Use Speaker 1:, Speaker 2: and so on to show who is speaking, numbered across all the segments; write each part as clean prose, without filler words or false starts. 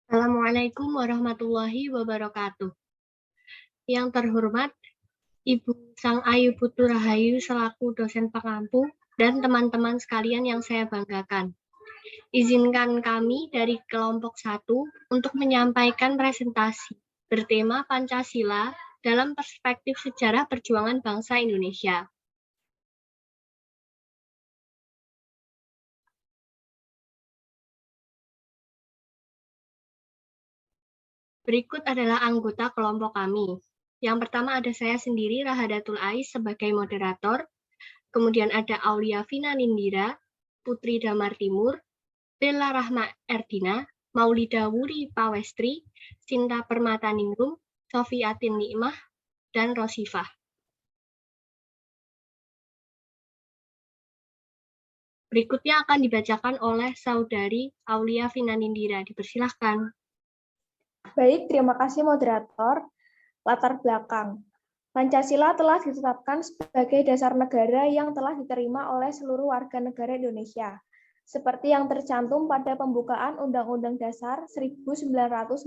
Speaker 1: Assalamualaikum warahmatullahi wabarakatuh. Yang terhormat Ibu Sang Ayu Putu Rahayu selaku dosen pengampu dan teman-teman sekalian yang saya banggakan. Izinkan kami dari kelompok 1 untuk menyampaikan presentasi bertema Pancasila dalam perspektif sejarah perjuangan bangsa Indonesia. Berikut adalah anggota kelompok kami. Yang pertama ada saya sendiri, Rahadatul Ais, sebagai moderator. Kemudian ada Aulia Vina Nindira, Putri Damar Timur, Bella Rahma Erdina, Maulida Wuri Pawestri, Sinta Permata Ningrum, Sofiatin Nikmah, dan Rosifah. Berikutnya akan dibacakan oleh Saudari Aulia Vina Nindira. Dipersilahkan.
Speaker 2: Baik, terima kasih moderator. Latar belakang. Pancasila telah ditetapkan sebagai dasar negara yang telah diterima oleh seluruh warga negara Indonesia, seperti yang tercantum pada pembukaan Undang-Undang Dasar 1945,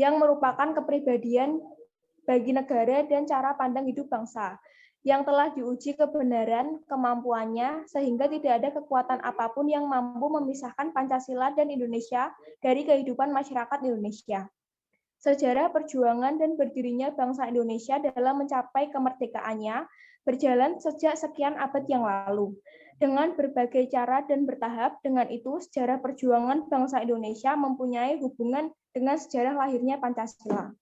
Speaker 2: yang merupakan kepribadian bagi negara dan cara pandang hidup bangsa, yang telah diuji kebenaran kemampuannya sehingga tidak ada kekuatan apapun yang mampu memisahkan Pancasila dan Indonesia dari kehidupan masyarakat Indonesia. Sejarah perjuangan dan berdirinya bangsa Indonesia dalam mencapai kemerdekaannya berjalan sejak sekian abad yang lalu. Dengan berbagai cara dan bertahap, dengan itu sejarah perjuangan bangsa Indonesia mempunyai hubungan dengan sejarah lahirnya Pancasila.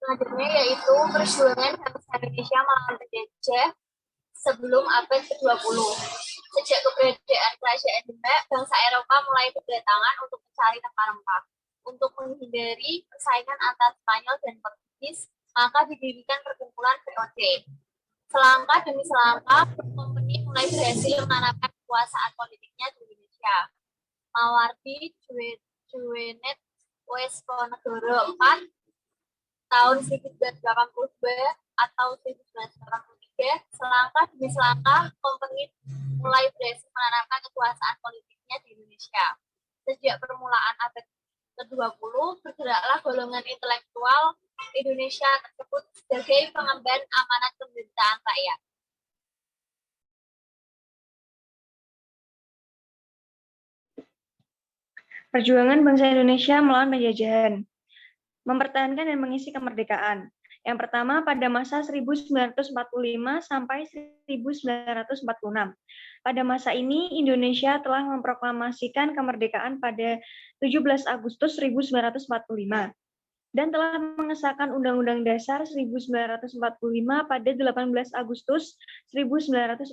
Speaker 3: Selanjutnya yaitu perjuangan bangsa Indonesia melawan penjajah sebelum abad ke-20. Sejak keberadaan kerajaan Demak, bangsa Eropa mulai berdatangan untuk mencari rempah-rempah. Untuk menghindari persaingan antara Spanyol dan Portugis, maka didirikan perkumpulan VOC. Selangkah demi selangkah, company mulai berhasil menanamkan kekuasaan politiknya di Indonesia. Mawardi Juwenet Wesponegoro IV tahun 1982 atau 1983, selangkah demi selangkah, company mulai berhasil menanamkan kekuasaan politiknya di Indonesia. Sejak permulaan abad ke-20, bergeraklah golongan intelektual Indonesia tersebut sebagai pengemban amanat pemerintahan rakyat.
Speaker 4: Perjuangan bangsa Indonesia melawan penjajahan. Mempertahankan dan mengisi kemerdekaan. Yang pertama pada masa 1945 sampai 1946. Pada masa ini Indonesia telah memproklamasikan kemerdekaan pada 17 Agustus 1945 dan telah mengesahkan Undang-Undang Dasar 1945 pada 18 Agustus 1945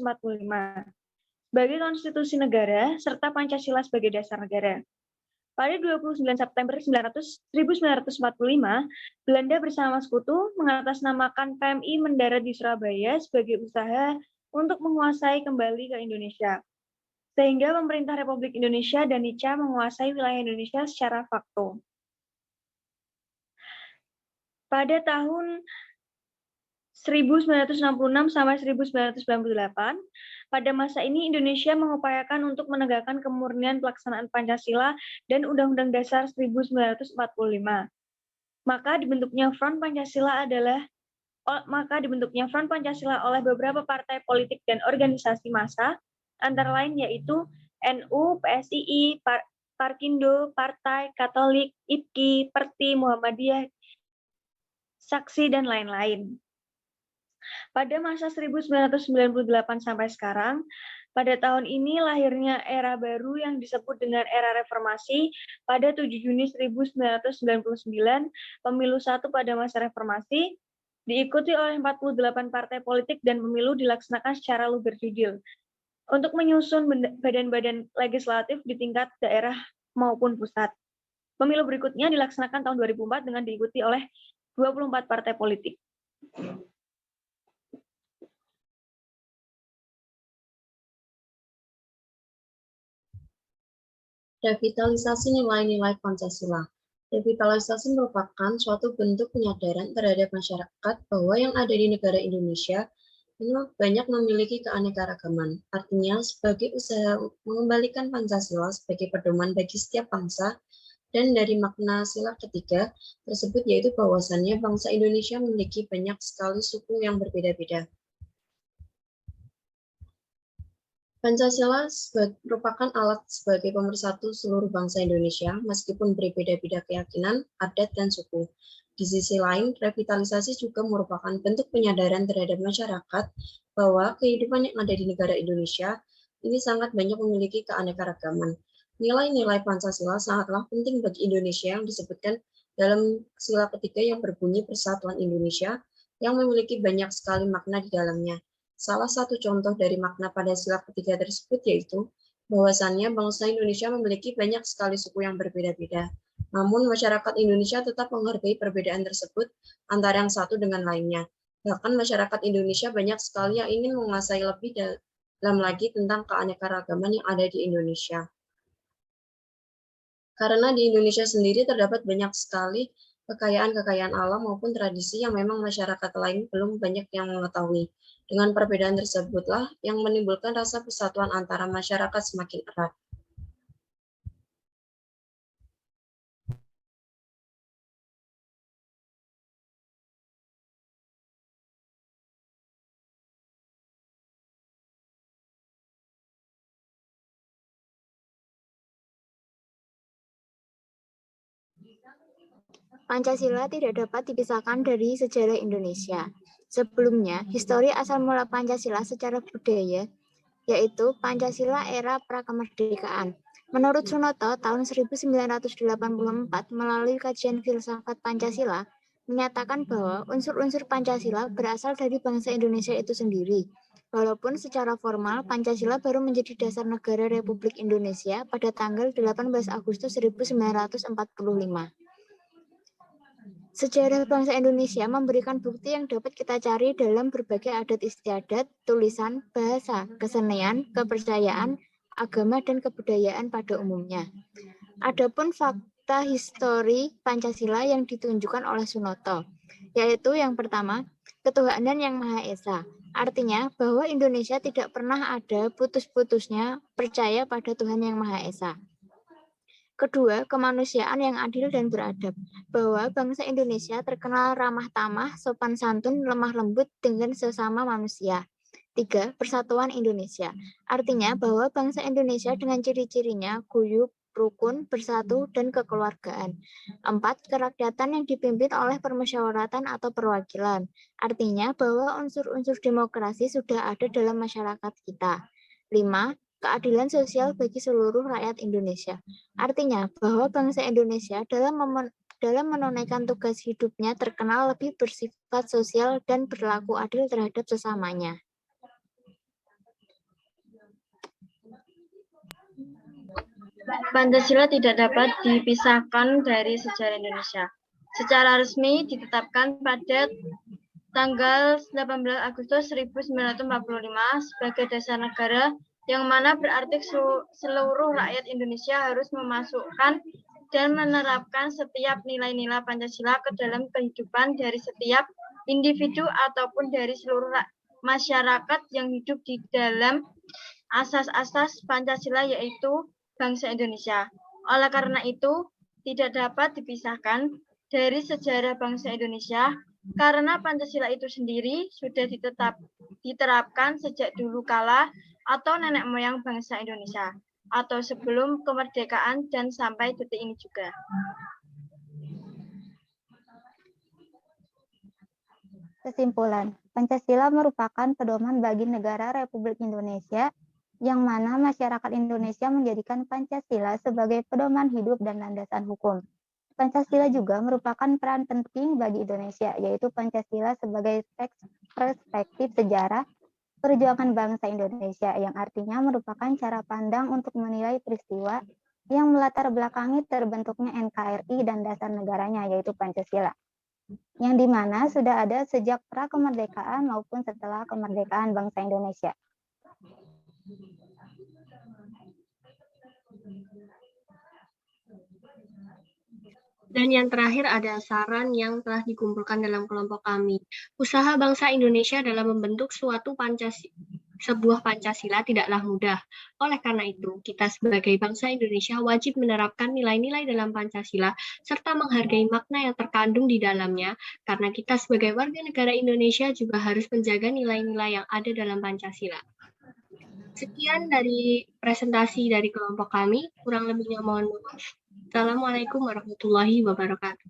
Speaker 4: sebagai konstitusi negara serta Pancasila sebagai dasar negara. Pada 29 September 1945, Belanda bersama sekutu mengatasnamakan PMI mendarat di Surabaya sebagai usaha untuk menguasai kembali ke Indonesia. Sehingga pemerintah Republik Indonesia dan NICA menguasai wilayah Indonesia secara fakto. Pada tahun 1966 sampai 1998, pada masa ini Indonesia mengupayakan untuk menegakkan kemurnian pelaksanaan Pancasila dan Undang-Undang Dasar 1945. Maka dibentuknya Front Pancasila oleh beberapa partai politik dan organisasi massa, antara lain yaitu NU, PSII, Parkindo, Partai Katolik, IPKI, Perti, Muhammadiyah, Saksi, dan lain-lain. Pada masa 1998 sampai sekarang, pada tahun ini lahirnya era baru yang disebut dengan era reformasi pada 7 Juni 1999, pemilu 1 pada masa reformasi, diikuti oleh 48 partai politik dan pemilu dilaksanakan secara luber judil untuk menyusun badan-badan legislatif di tingkat daerah maupun pusat. Pemilu berikutnya dilaksanakan tahun 2004 dengan diikuti oleh 24 partai politik.
Speaker 5: Revitalisasi nilai-nilai Pancasila. Revitalisasi merupakan suatu bentuk penyadaran terhadap masyarakat bahwa yang ada di negara Indonesia banyak memiliki keanekaragaman. Artinya, sebagai usaha mengembalikan Pancasila sebagai pedoman bagi setiap bangsa, dan dari makna sila ketiga tersebut yaitu bahwasannya bangsa Indonesia memiliki banyak sekali suku yang berbeda-beda. Pancasila merupakan alat sebagai pemersatu seluruh bangsa Indonesia meskipun berbeda-beda keyakinan, adat, dan suku. Di sisi lain, revitalisasi juga merupakan bentuk penyadaran terhadap masyarakat bahwa kehidupan yang ada di negara Indonesia ini sangat banyak memiliki keanekaragaman. Nilai-nilai Pancasila sangatlah penting bagi Indonesia yang disebutkan dalam sila ketiga yang berbunyi Persatuan Indonesia yang memiliki banyak sekali makna di dalamnya. Salah satu contoh dari makna pada sila ketiga tersebut yaitu bahwasannya bangsa Indonesia memiliki banyak sekali suku yang berbeda-beda. Namun masyarakat Indonesia tetap menghargai perbedaan tersebut antara yang satu dengan lainnya. Bahkan masyarakat Indonesia banyak sekali yang ingin menguasai lebih dalam lagi tentang keanekaragaman yang ada di Indonesia. Karena di Indonesia sendiri terdapat banyak sekali kekayaan-kekayaan alam maupun tradisi yang memang masyarakat lain belum banyak yang mengetahui. Dengan perbedaan tersebutlah yang menimbulkan rasa persatuan antara masyarakat semakin erat.
Speaker 6: Pancasila tidak dapat dipisahkan dari sejarah Indonesia. Sebelumnya, histori asal mula Pancasila secara budaya, yaitu Pancasila era prakemerdekaan. Menurut Sunoto, tahun 1984 melalui kajian filsafat Pancasila, menyatakan bahwa unsur-unsur Pancasila berasal dari bangsa Indonesia itu sendiri. Walaupun secara formal Pancasila baru menjadi dasar negara Republik Indonesia pada tanggal 18 Agustus 1945. Sejarah bangsa Indonesia memberikan bukti yang dapat kita cari dalam berbagai adat istiadat, tulisan, bahasa, kesenian, kepercayaan, agama, dan kebudayaan pada umumnya. Adapun fakta histori Pancasila yang ditunjukkan oleh Sunoto, yaitu yang pertama, ketuhanan yang Maha Esa. Artinya bahwa Indonesia tidak pernah ada putus-putusnya percaya pada Tuhan yang Maha Esa. Kedua, kemanusiaan yang adil dan beradab, bahwa bangsa Indonesia terkenal ramah tamah, sopan santun, lemah lembut dengan sesama manusia. Tiga, persatuan Indonesia, artinya bahwa bangsa Indonesia dengan ciri-cirinya guyup, rukun, bersatu, dan kekeluargaan. Empat, kerakyatan yang dipimpin oleh permusyawaratan atau perwakilan, artinya bahwa unsur-unsur demokrasi sudah ada dalam masyarakat kita. Lima, keadilan sosial bagi seluruh rakyat Indonesia. Artinya bahwa bangsa Indonesia dalam menunaikan tugas hidupnya terkenal lebih bersifat sosial dan berlaku adil terhadap sesamanya.
Speaker 4: Pancasila tidak dapat dipisahkan dari sejarah Indonesia. Secara resmi ditetapkan pada tanggal 18 Agustus 1945 sebagai dasar negara, yang mana berarti seluruh rakyat Indonesia harus memasukkan dan menerapkan setiap nilai-nilai Pancasila ke dalam kehidupan dari setiap individu ataupun dari seluruh masyarakat yang hidup di dalam asas-asas Pancasila, yaitu bangsa Indonesia. Oleh karena itu, tidak dapat dipisahkan dari sejarah bangsa Indonesia, karena Pancasila itu sendiri sudah diterapkan sejak dulu kala atau nenek moyang bangsa Indonesia, atau sebelum kemerdekaan dan sampai detik ini juga.
Speaker 7: Kesimpulan, Pancasila merupakan pedoman bagi negara Republik Indonesia, yang mana masyarakat Indonesia menjadikan Pancasila sebagai pedoman hidup dan landasan hukum. Pancasila juga merupakan peran penting bagi Indonesia, yaitu Pancasila sebagai perspektif sejarah perjuangan bangsa Indonesia, yang artinya merupakan cara pandang untuk menilai peristiwa yang melatar belakangi terbentuknya NKRI dan dasar negaranya, yaitu Pancasila, yang dimana sudah ada sejak pra-kemerdekaan maupun setelah kemerdekaan bangsa Indonesia.
Speaker 1: Dan yang terakhir ada saran yang telah dikumpulkan dalam kelompok kami. Usaha bangsa Indonesia dalam membentuk sebuah Pancasila tidaklah mudah. Oleh karena itu, kita sebagai bangsa Indonesia wajib menerapkan nilai-nilai dalam Pancasila serta menghargai makna yang terkandung di dalamnya, karena kita sebagai warga negara Indonesia juga harus menjaga nilai-nilai yang ada dalam Pancasila. Sekian dari presentasi dari kelompok kami, kurang lebihnya mohon maaf. Assalamualaikum warahmatullahi wabarakatuh.